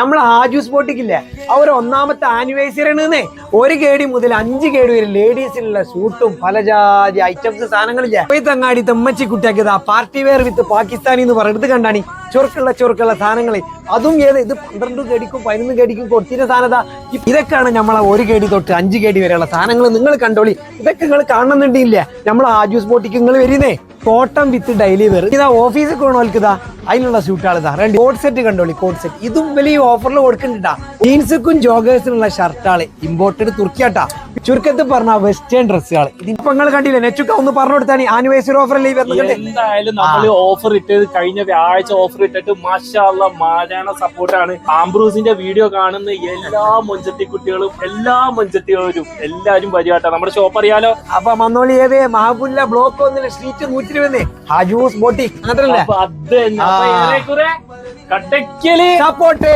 നമ്മൾ ആജൂസ് ബോട്ടിക്കില്ലേ അവർ ഒന്നാമത്തെ ആനിവേഴ്സറി ആണ്. 1 KD മുതൽ 5 KD വരെ ലേഡീസിനുള്ള സൂട്ടും പലജാതി ഐറ്റംസ് സാധനങ്ങളില്ലേ. തങ്ങാടി തെമ്മച്ചി കുട്ടിയാക്കിയതാ പാർട്ടി വെയർ വിത്ത് പാകിസ്ഥാനി എന്ന് പറയുന്നത് കണ്ടാണി. ചുരുക്കുള്ള സാധനങ്ങൾ അതും ഇത് 12 KDക്കും 11 KDക്കും കൊടുത്തിരുന്ന സാധനതാ. ഇതൊക്കെയാണ് നമ്മളെ 1 KD തൊട്ട് 5 KD വരെയുള്ള സാധനങ്ങൾ. നിങ്ങൾ കണ്ടോളി, ഇതൊക്കെ നിങ്ങൾ കാണുന്നുണ്ടില്ലേ നമ്മളെ ആജൂസ് ബോട്ടിക്ക് നിങ്ങൾ വരുന്നേ. കോട്ടൺ വിത്ത് ഡെയിലി വെയർ ഇതാ ഓഫീസിൽ പോകണോൽക്കിതാ അതിനുള്ള സ്യൂട്ടാളിതാ. കോട്ട് സെറ്റ് കണ്ടോളി, കോട്ട് സെറ്റ് ഇതും വലിയ ഓഫറിൽ കൊടുക്കുന്നുണ്ടാ. ജീൻസുക്കും ജോഗേഴ്സിനുള്ള ഷർട്ടാള് ഇമ്പോർട്ടഡ് തുർക്കിയാട്ടാ. ചുരുക്കത്തിൽ പറഞ്ഞ വെസ്റ്റേൺ ഡ്രസ്സുകൾ ഇതിപ്പോ നിങ്ങൾ കണ്ടില്ലേ. നെച്ചുക്ക ഒന്ന് പറഞ്ഞു കൊടുത്താൽ ആനിവേഴ്സറി ഓഫർ അല്ലേ വരുന്നത്. എന്തായാലും നമ്മൾ ഓഫർ ഇട്ടത് കഴിഞ്ഞ വ്യാഴാഴ്ച ഓഫർ ഇട്ടിട്ട് മാഷാഅല്ലാ മാരാണ സപ്പോർട്ടാണ്. ആംബ്രൂസിന്റെ വീഡിയോ കാണുന്ന എല്ലാ മൊഞ്ചത്തി കുട്ടികളും എല്ലാ മൊഞ്ചത്തികളും എല്ലാരും പരിപാട്ടാ. നമ്മുടെ ഷോപ്പ് അറിയാലോ. അപ്പൊ മന്നോളി ഏതേ മഹബുല്ല ബ്ലോക്ക് 1 സ്ട്രീറ്റ് 120 ആജൂസ് ബോട്ടിക് മാത്രല്ലേ. അത് കട്ടക്കല് സപ്പോർട്ട്.